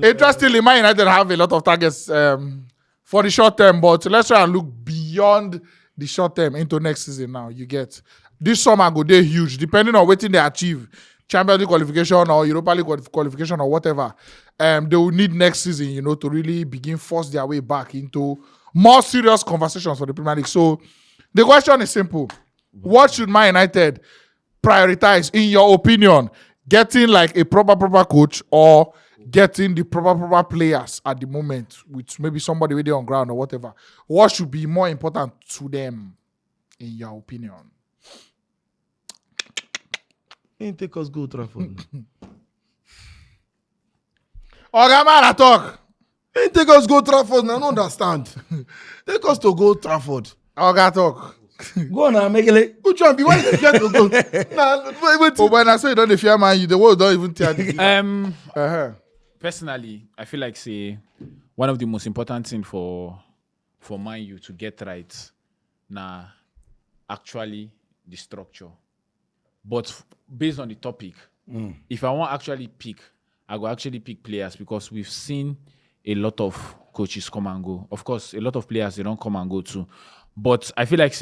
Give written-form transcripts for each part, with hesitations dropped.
Interestingly, Man United have a lot of targets for the short term, but let's try and look beyond the short term into next season now. You get this summer go they huge, depending on what they achieve, Champions League qualification or Europa League qualification or whatever. They will need next season, to really begin force their way back into more serious conversations for the Premier League. So the question is simple: what should Man United prioritize, in your opinion? Getting like a proper coach or getting the proper players at the moment with maybe somebody with you on ground or whatever? What should be more important to them, in your opinion? Ain't take us go Trafford. Ogamara talk. Ain't take us go Trafford. I don't understand. Take us to go Trafford. Oga talk. Go on, Mekele. Which one be? Why you fear to go? Wait. Oh, when I say you don't fear man, you the world don't even tell you. Personally, I feel like one of the most important things for Man U to get right now actually the structure. But based on the topic, if I want actually pick, I go actually pick players because we've seen a lot of coaches come and go. Of course, a lot of players, they don't come and go too. But I feel like,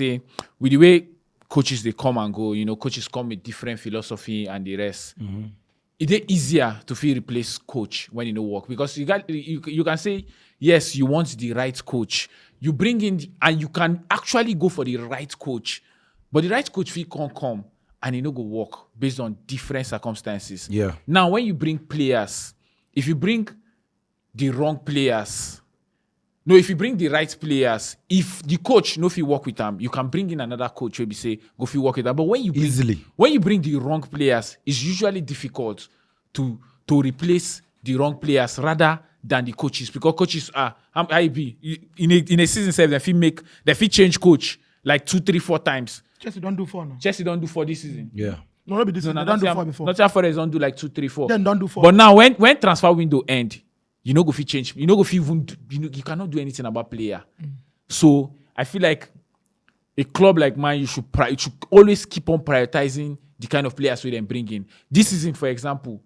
with the way coaches, they come and go, coaches come with different philosophy and the rest. Mm-hmm. It's easier to feel replace coach when you work because you can say, yes, you want the right coach. You bring in, and you can actually go for the right coach. But the right coach can't come and go work based on different circumstances. Yeah. Now, when you bring players, if you bring the wrong players, if you bring the right players, if the coach if you work with them, you can bring in another coach where you say, go if you work with them. But when you bring the wrong players, it's usually difficult to replace the wrong players rather than the coaches, because coaches are in a season 7, they change coach like 2, 3, 4 times. Chelsea don't do 4 now. Chelsea don't do 4 this season. Yeah. No, not be this season. They don't do 4 before. Not Forest don't do like 2, 3, 4. Then don't do 4. But now when transfer window end, go fit change. Go fit even you cannot do anything about player. So I feel like a club like mine, you should always keep on prioritizing the kind of players we then bring in. This season, for example,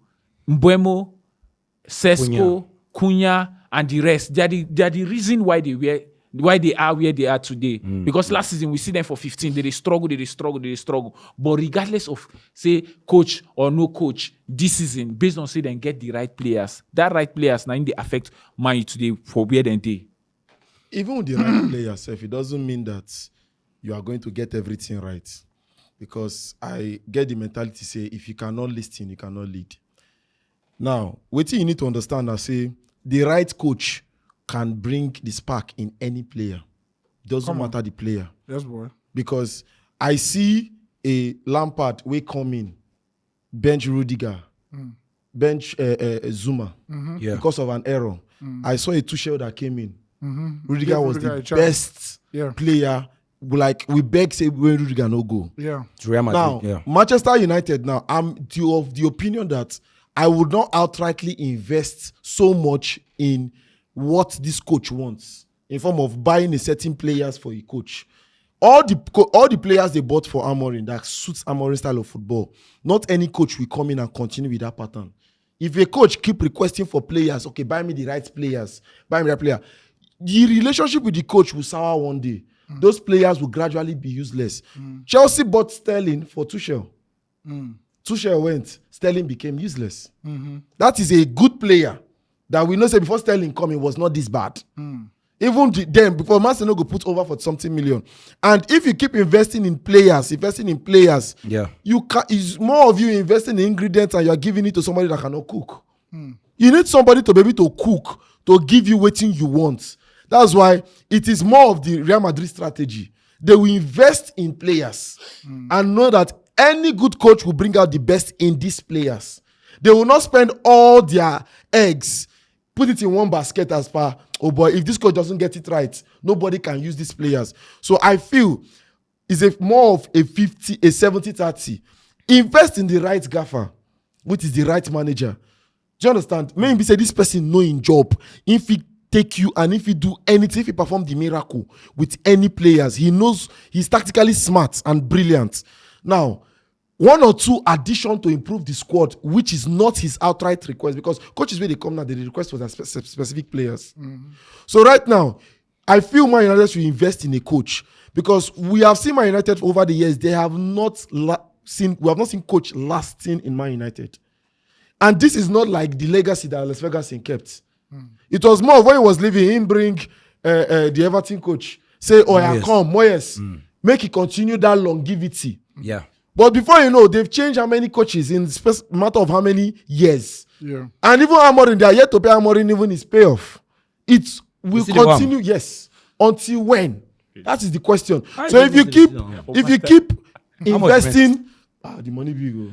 Mbeumo, Sesko, Cunha, and the rest. They are the reason why they are where they are today. Because last season we see them for 15, they struggle. But regardless of say coach or no coach, this season, based on say they get the right players, that right players now they affect Man U today for where they are. Even with the right players, if it doesn't mean that you are going to get everything right. Because I get the mentality say if you cannot listen, you cannot lead. Now, what you need to understand is say the right coach can bring the spark in any player. Doesn't matter the player. Yes, boy. Because I see a Lampard way come in, bench Rudiger, bench Zuma, because of an error. I saw a Tuchel that came in. Rudiger was the best player. Like we beg say when Rudiger no go. Yeah. Real Madrid, now Manchester United. Now I'm of the opinion that I would not outrightly invest so much in what this coach wants in form of buying a certain players for a coach. All the players they bought for Amorim that suits Amorim's style of football. Not any coach will come in and continue with that pattern. If a coach keep requesting for players, okay, buy me the right players, buy me that player, the relationship with the coach will sour one day. Those players will gradually be useless. Chelsea bought Sterling for Tuchel. Tuchel went, Sterling became useless. That is a good player that we know say before Sterling coming was not this bad. Even then, before Man City go put over for something million. And if you keep investing in players, you can, it's more of you investing in ingredients and you are giving it to somebody that cannot cook. You need somebody to be able to cook, to give you what you want. That's why it is more of the Real Madrid strategy. They will invest in players and know that any good coach will bring out the best in these players. They will not spend all their eggs, put it in one basket as far, oh boy, if this coach doesn't get it right, nobody can use these players. So I feel it's more of a 70-30. Invest in the right gaffer, which is the right manager. Do you understand? Maybe say this person know in job. If he take you and if he do anything, if he perform the miracle with any players, he knows he's tactically smart and brilliant. Now, one or two addition to improve the squad, which is not his outright request, because coaches when they come now, they request for their specific players. So right now, I feel Man United should invest in a coach, because we have seen Man United over the years. We have not seen coach lasting in Man United, and this is not like the legacy that Alex Ferguson kept. It was more when he was leaving, him bring the Everton coach, say, "Oh, yeah, come, Moyes, make it continue that longevity." Yeah. But before you know, they've changed how many coaches in the matter of how many years. Yeah. And even Amorim, they are yet to pay Amorim even his payoff. It will continue, yes. Until when? That is the question. So if you keep investing, the money big.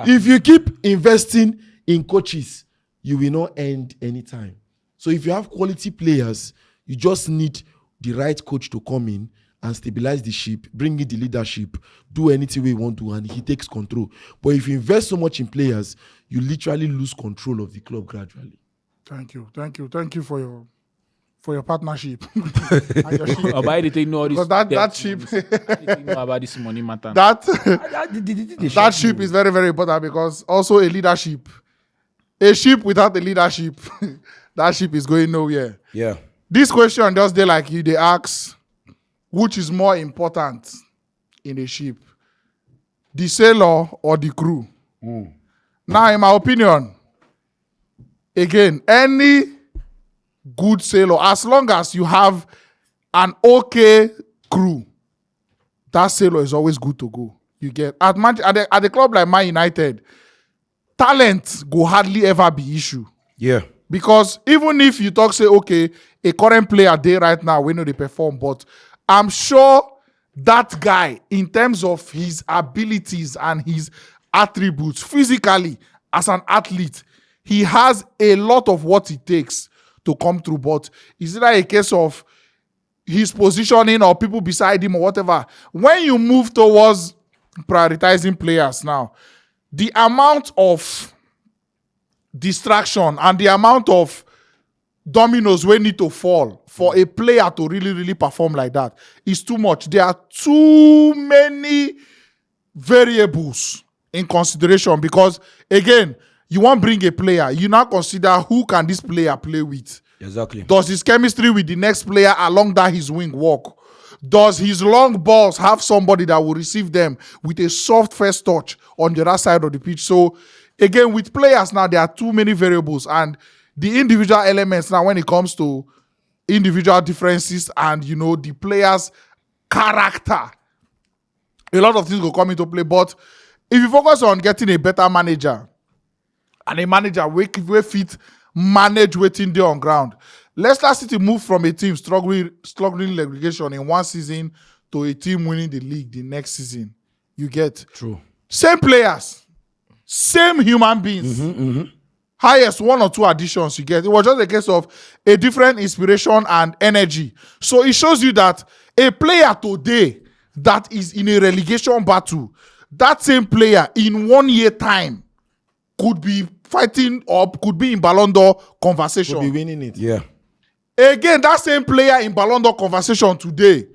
If you keep investing in coaches, you will not end anytime. So if you have quality players, you just need the right coach to come in and stabilize the ship, bring in the leadership, do anything we want to, and he takes control. But if you invest so much in players, you literally lose control of the club gradually. Thank you for your partnership. About it, know this. Because that ship, know about this money matter. that ship is very, very important, because also a leadership. A ship without a leadership, that ship is going nowhere. Yeah. This question just they like you, they ask, which is more important in a ship, the sailor or the crew? Now, in my opinion, again, any good sailor, as long as you have an okay crew, that sailor is always good to go. You get at the club like Man United, talent go hardly ever be issue. Yeah. Because even if you talk, say, okay, a current player there right now, we know they perform, but I'm sure that guy, in terms of his abilities and his attributes, physically, as an athlete, he has a lot of what it takes to come through. But is it like a case of his positioning or people beside him or whatever? When you move towards prioritizing players now, the amount of distraction and the amount of dominoes we need to fall for a player to really, really perform like that is too much. There are too many variables in consideration, because, again, you want to bring a player, you now consider who can this player play with. Exactly. Does his chemistry with the next player along that his wing work? Does his long balls have somebody that will receive them with a soft first touch on the other side of the pitch? So, again, with players now, there are too many variables, and the individual elements now when it comes to individual differences and, you know, the player's character, a lot of things will come into play. But if you focus on getting a better manager, and a manager we fit manage waiting there on ground, Leicester City moved from a team struggling relegation in one season to a team winning the league the next season. You get True. Same players, same human beings. Highest one or two additions you get. It was just a case of a different inspiration and energy. So it shows you that a player today that is in a relegation battle, that same player in 1 year time could be fighting or could be in Ballon d'Or conversation. Could be winning it. Yeah. Again, that same player in Ballon d'Or conversation today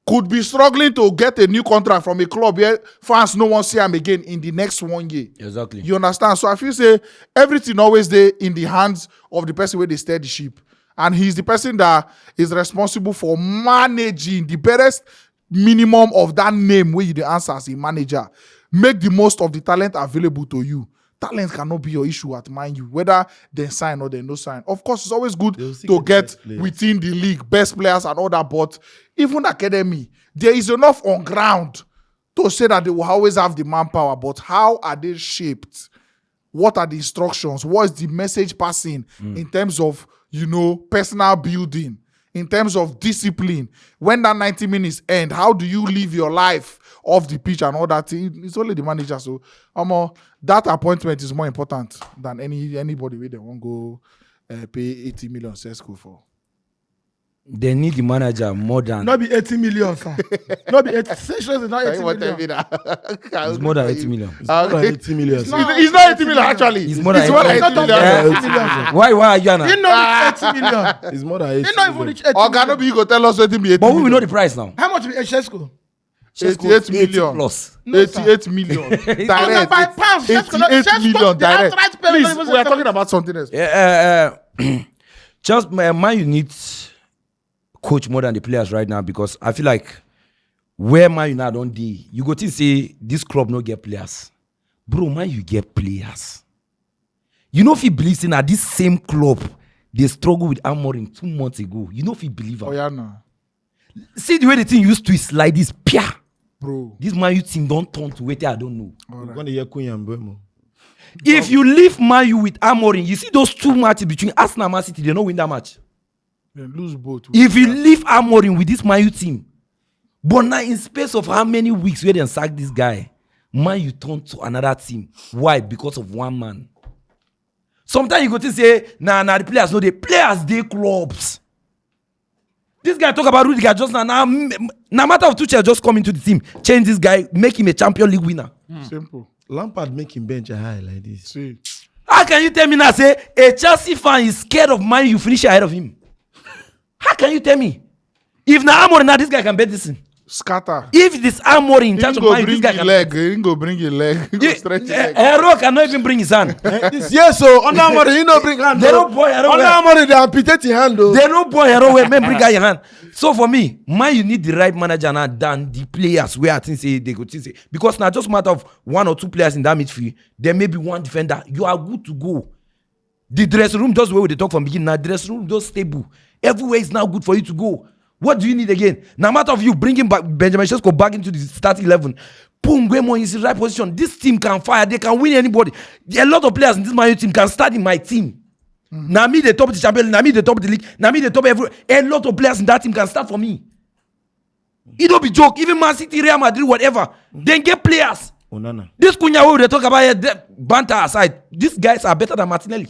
could be struggling to get a new contract from a club where fans no one see him again in the next 1 year. Exactly. You understand? So I feel say everything always there in the hands of the person where they steer the ship. And he's the person that is responsible for managing the barest minimum of that name where you the answer as a manager. Make the most of the talent available to you. Talent cannot be your issue at Man U, whether they sign or they no sign. Of course, it's always good to get within the league best players and all that, but even academy, there is enough on ground to say that they will always have the manpower. But how are they shaped? What are the instructions? What is the message passing in terms of, you know, personal building, in terms of discipline? When that 90 minutes end, how do you live your life off the pitch and all that? It's only the manager. So that appointment is more important than anybody where they won't go pay 80 million Sesko for. They need the manager more than. Not be 80 million, sir. Not be 80. Sessions is not 80 million. It's more than 80 million. It's more than 80 million. It's not 80 million, actually. It's more than 80 million. Why are you now? You know it's 80 million. It's more than 80 You know even reach 80 Or cannot be you go tell us 80 million. But we will know the price now. How much be Shesco? 88 million. plus. 88 million. Direct. by pounds. 88 million direct. Please, we are talking about something else. Just man, you need coach more than the players right now because I feel like where man you now don't dey, you go to say this club no get players, bro. Man, you get players. You know if you believe in this same club, they struggle with Amorim 2 months ago. You know if you believe. Oh yeah, no, See the way the team used to is like this, pia. bro. This Man U team don't turn to wait. I don't know. We're gonna hear Kunya and Mbeumo. If you leave Man U with Amorim, you see those 2 matches between Arsenal and Man City, they don't win that match. They lose both. If you leave Amorim with this Man U team, but now in space of how many weeks where they sack this guy, Man U turn to another team. Why? Because of one man. Sometimes you go to say, nah, the players know the players, they clubs. This guy talk about Rudiger just now. Now matter of Tuchel just come into the team, change this guy, make him a Champions League winner. Simple. Lampard make him bench a high like this. See, How can you tell me now, say, a Chelsea fan is scared of Man U finish ahead of him? How can you tell me? If now Amorim, now this guy can bet this in. scatter. If this Amorim in charge of Man U, this guy can leg. He go bring your leg. He go stretch your leg. Hero cannot even bring his hand. Yes, so under Amorim, he no bring hand. They don't boy Hero. Under Amorim, they amputate his hand though. They don't boy Hero where men bring guy your hand. So for me, Man you need the right manager now than the players where I think say they go think say because now just matter of 1 or 2 players in that midfield, there may be 1 defender. You are good to go. The dressing room just where they talk from beginning. Now dressing room just stable. Everywhere is now good for you to go. What do you need again? No matter of you bringing back Benjamin Sesko back into the starting 11, boom, Guemo is in the right position. This team can fire. They can win anybody. A lot of players in this Man U team can start in my team. Now me the top of the champion. Now me the top of the league. Now me the top of every. A lot of players in that team can start for me. It don't be joke. Even Man City, Real Madrid, whatever. Then get players. Onana. This Cunha we talk about here, banter aside. These guys are better than Martinelli.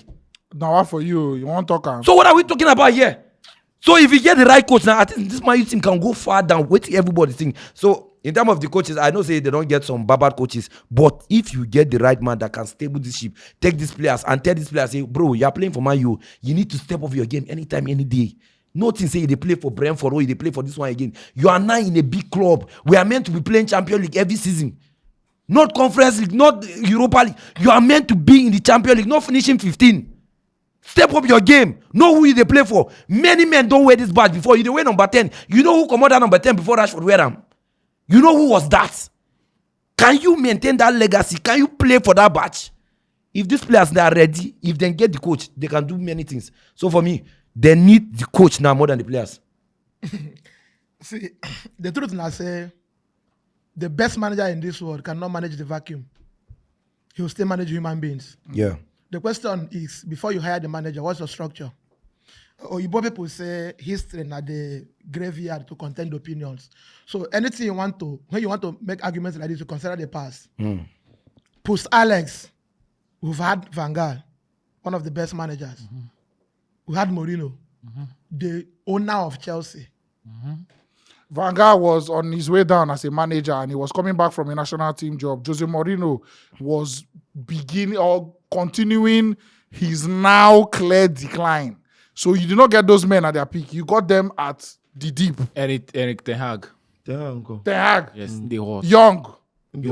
Now what for you? You want to talk? So what are we talking about here? So if you get the right coach now, I think this Man U team can go far down. Wait everybody think. So in terms of the coaches, I know say they don't get some bad coaches, but if you get the right man that can stable this ship, take these players and tell these players, say, bro, you are playing for Man U, you need to step up your game anytime, any day. Nothing say they play for Brentford or they play for this one again. You are now in a big club. We are meant to be playing Champions League every season. Not Conference League, not Europa League. You are meant to be in the Champions League, not finishing 15. Step up your game. Know who they play for. Many men don't wear this badge before. You they wear number 10. You know who come out number 10 before Rashford wear them? You know who was that? Can you maintain that legacy? Can you play for that badge? If these players they are ready, if they get the coach, they can do many things. So for me, they need the coach now more than the players. See, the truth now say, the best manager in this world cannot manage the vacuum. He will still manage human beings. Yeah. The question is, before you hire the manager, what's your structure? Oyibo people say history na the graveyard to contend opinions. So anything you want to, when you want to make arguments like this, you consider the past. Post Alex, we've had Van Gaal, one of the best managers. We had Mourinho, the owner of Chelsea. Van Gaal was on his way down as a manager and he was coming back from a national team job. Jose Mourinho was beginning or continuing his now clear decline. So you did not get those men at their peak. You got them at the deep. Eric Ten Hag. Ten Hag. Yes, the horse. Young.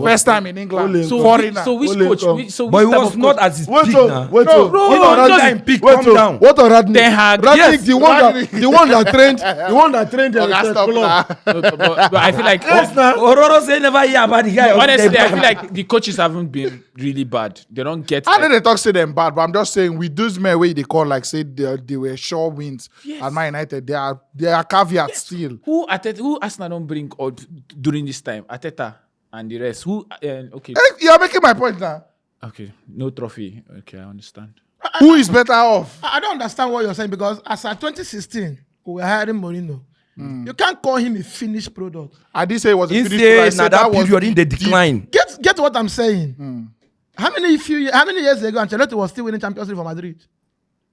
First time in England. So foreigner. which coach? But he was not at his peak now. What not at peak, calm down. What on Radnick? Ten Hag. Radnick, Yes, the one that trained Okay, stop now. but I feel like Ororo say never hear about the guy. honestly, I feel like the coaches haven't been really bad. They don't get. I know they talk say them bad, but I'm just saying with those men where they call like say they were sure wins at Man United. They are caveats still. Who Arsenal don't bring up during this time? Ateta and the rest. Who? Okay. You're making my point now. Okay. No trophy. Okay, I understand. Who is better off? I don't understand what you're saying because as at 2016, we were hiring Mourinho. You can't call him a finished product. I did say it was a He finished say product. I now said that was period in the decline. Get what I'm saying. How many years ago Ancelotti was still winning Champions League for Madrid?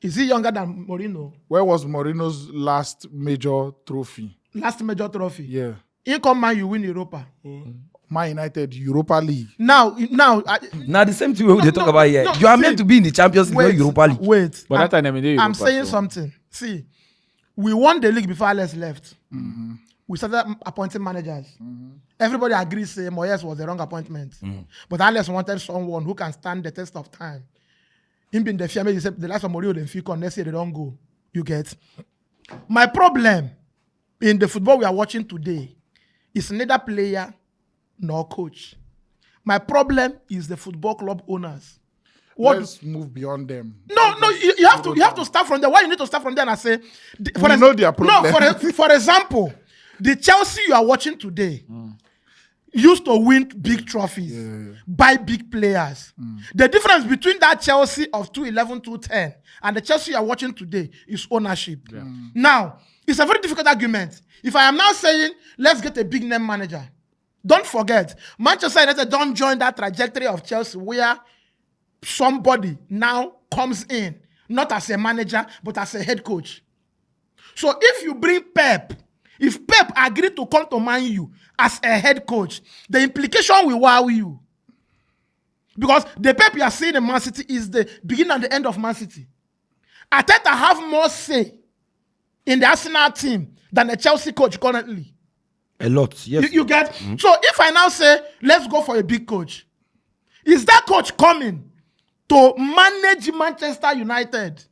Is he younger than Mourinho? Where was Mourinho's last major trophy? Last major trophy. Yeah. In come Man, you win Europa. Man United Europa League. Now, Now the same thing they talk about here. You are meant to be in the Champions League, not Europa League. Wait. But that time they I'm saying something. See, we won the league before Alex left. we started appointing managers. Everybody agrees say Moyes was the wrong appointment. But Alex wanted someone who can stand the test of time. Him being the fear, he said the last of Mourinho, then Fico, next year they don't go. You get? My problem in the football we are watching today is neither player nor coach. My problem is the football club owners. Let's move beyond them. No, you have to start from there. Why you need to start from there and I say, know their problem. No, for example, the Chelsea you are watching today used to win big trophies, buy big players. The difference between that Chelsea of 2011, 2010 and the Chelsea you are watching today is ownership. Now, it's a very difficult argument. If I am now saying, let's get a big name manager, don't forget, Manchester United don't join that trajectory of Chelsea where somebody now comes in, not as a manager, but as a head coach. So if you bring Pep, if Pep agreed to come to Man U as a head coach, the implication will wow you. Because the Pep you are seeing in Man City is the beginning and the end of Man City. Arteta have more say in the Arsenal team than the Chelsea coach currently. A lot, yes. You get? So if I now say, let's go for a big coach, is that coach coming to manage Manchester United?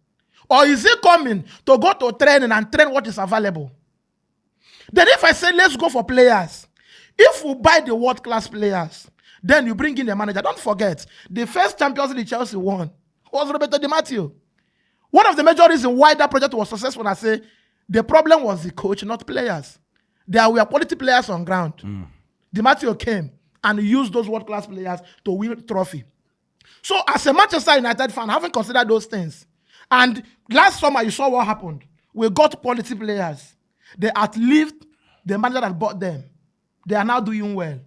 Or is he coming to go to training and train what is available? Then if I say, let's go for players, if we buy the world-class players, then you bring in the manager. Don't forget, the first Champions League Chelsea won was Roberto Di Matteo. One of the major reasons why that project was successful, I say, the problem was the coach, not players. There were quality players on ground. Di Matteo came and used those world-class players to win a trophy. So as a Manchester United fan, I haven't considered those things. And last summer, you saw what happened. We got quality players. They outlived the manager that bought them. They are now doing well.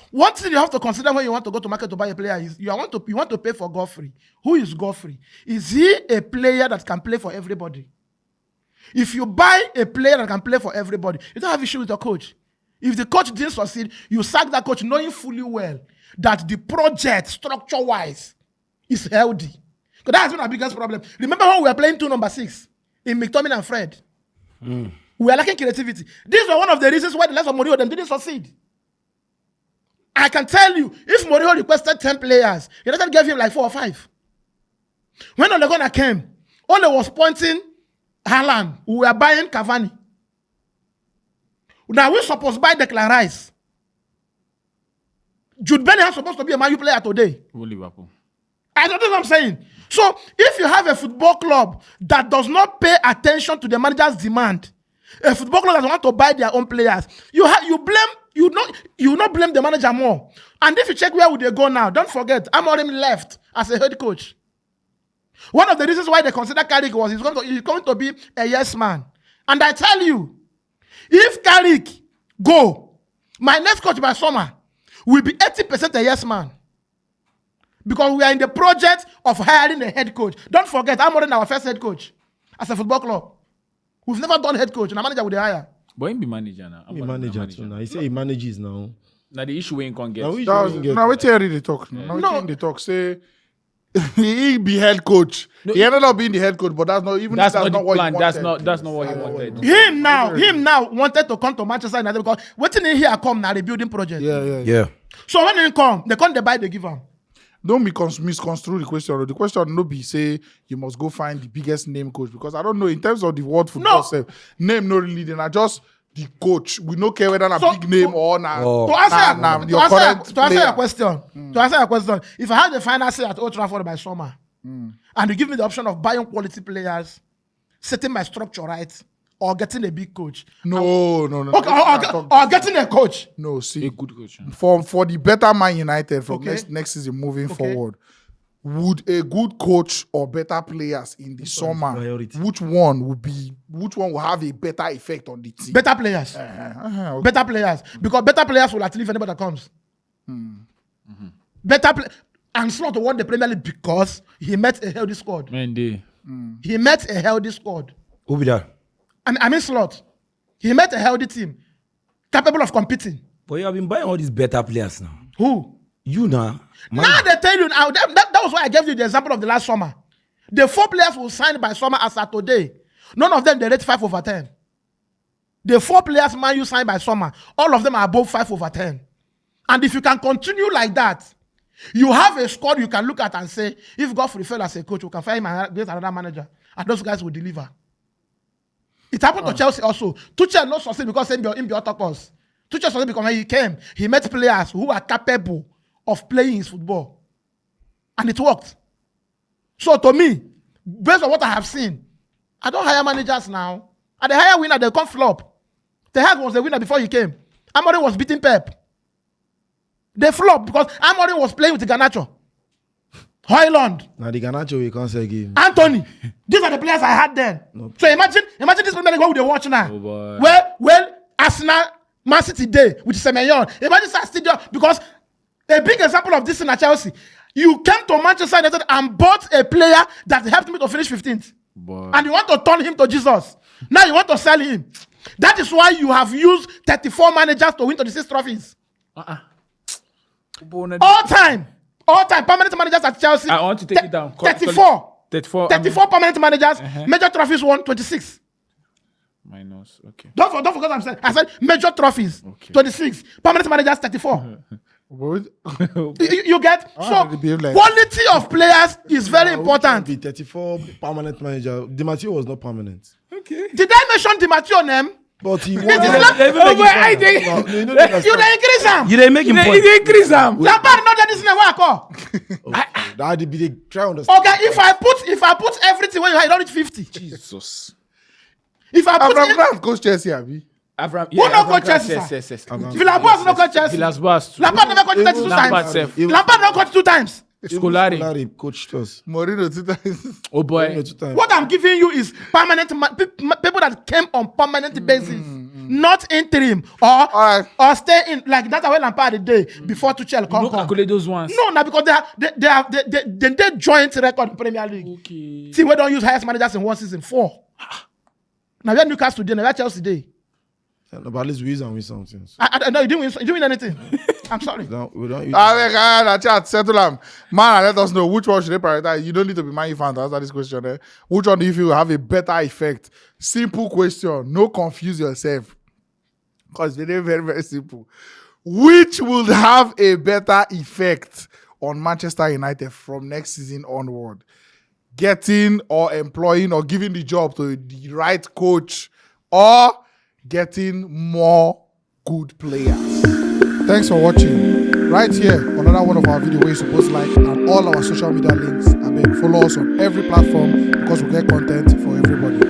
One thing you have to consider when you want to go to market to buy a player is you want to pay for Godfrey. Who is Godfrey? Is he a player that can play for everybody? If you buy a player that can play for everybody, you don't have issue with your coach. If the coach didn't succeed, you sack that coach knowing fully well that the project, structure-wise, is healthy. Because that has been our biggest problem. Remember when we were playing 2 number 6 in McTominay and Fred? We were lacking creativity. These were one of the reasons why the likes of Mourinho them didn't succeed. I can tell you, if Mourinho requested 10 players, United gave him like 4 or 5. When Ole Gunnar came, Ole was pointing Haaland, we were buying Cavani. Now we're supposed to buy Declan Rice. Jude Bellingham supposed to be a Man U player today. Liverpool. I don't know what I'm saying. So if you have a football club that does not pay attention to the manager's demand, a football club that want to buy their own players, you not blame the manager more. And if you check where would they go now, don't forget, Amorim left as a head coach. One of the reasons why they consider Carrick was he's going to be a yes man. And I tell you, if Carrick go, my next coach by summer will be 80% a yes man. Because we are in the project of hiring a head coach. Don't forget, Amorim our first head coach as a football club. We've never done head coach, and a manager would hire. But he be manager now. He manager too now. He say he manages now. Now the issue we ain't gonna get. Now wait till they talk. Now they talk. Say he be head coach. He ended up being the head coach, but that's not what plan. He wanted. That's not what he wanted. Him now wanted to come to Manchester United because waiting in here come now rebuilding project. Yeah. So when they come, they buy, they give him. Don't misconstrue the question. The question no be say you must go find the biggest name coach, because I don't know in terms of the world football self, name no really. Then I just the coach. We don't care whether a big name or not. To answer your question, if I had the final say at Old Trafford by summer, and you give me the option of buying quality players, setting my structure right, or getting a big coach. No. Okay, or getting a coach. No, see. A good coach. For the better Man United from next season moving forward, would a good coach or better players in the summer, which one will have a better effect on the team? Better players. Okay. Better players. Because better players will outlive anybody that comes. Better and Slot won the Premier League because he met a healthy squad. He met a healthy squad. Who be that? I mean Slot. He met a healthy team, capable of competing. But you have been buying all these better players now. Who? You now. Now they tell you now. That was why I gave you the example of the last summer. The 4 players who signed by summer as at today, none of them they rate 5/10. The 4 players Man U signed by summer, all of them are above 5/10. And if you can continue like that, you have a squad you can look at and say, if Godfrey fell as a coach, we can fire him and get another manager. And those guys will deliver. It happened to Chelsea also. Tuchel not succeed because in the talkers. Tuchel succeed because when he came, he met players who are capable of playing his football. And it worked. So to me, based on what I have seen, I don't hire managers now. And the higher winner, they come flop. The Hag was the winner before he came. Amorim was beating Pep. They flopped because Amorim was playing with the Garnacho. Hoyland. Now the Garnacho we can't say game. Anthony. These are the players I had then. No. So imagine this Premier League what they watch now. Oh boy. Well, Arsenal, Man City day with Semenyo. Imagine that stadium because a big example of this in Chelsea. You came to Manchester United and bought a player that helped me to finish 15th. Boy. And you want to turn him to Jesus. Now you want to sell him. That is why you have used 34 managers to win 26 trophies. All time, permanent managers at Chelsea. I want to take it down. 34. 34. 34 permanent managers. Major trophies won 26. Minus. Okay. Don't forget what I'm saying. I said major trophies, Okay. 26. Permanent managers, 34. You get? So, they behave like- quality of players is very important. The 34 permanent manager. Di Matteo was not permanent. Did I mention Di Matteo name? But he It is was. not- I think No, you know that's You dey increase am. You didn't make him point. increase them. Lampard not this name where I call. that they try to understand. Okay, if I put everything when you don't reach 50. Jesus. If I put Abraham Grant coach Chelsea, abi. Abraham. Who no Abraham coach Grant, Chelsea, Yes. Villas-Boas no coach Chelsea. Villas-Boas too. Lampard never coached 32 Lampard times. self. Lampard don't coach 2 times. Scolari. Scolari coached us. Mourinho 2 times. Oh boy. Mourinho 2 times. What I'm giving you is permanent people that came on permanent basis, not interim Alright. or stay in like that's why Lampard did before Tuchel come. No calculate those ones. No, now because they joint record in Premier League. Okay. See, we don't use highest managers in one season 4. Now we have Newcastle today, now we have Chelsea today. No, but at least we use and win something. So I no, you didn't win anything. I'm sorry. we don't use. I chat, settle them. Man, let us know which one should they prioritize. You don't need to be Man U fan to answer this question. Which one do you feel will have a better effect? Simple question. No confuse yourself. Because it's very, very, very simple. Which will have a better effect on Manchester United from next season onward? Getting or employing or giving the job to the right coach or getting more good players. Thanks for watching. Right here, another one of our videos where you're supposed to like and all our social media links. I beg, follow us on every platform because we get content for everybody.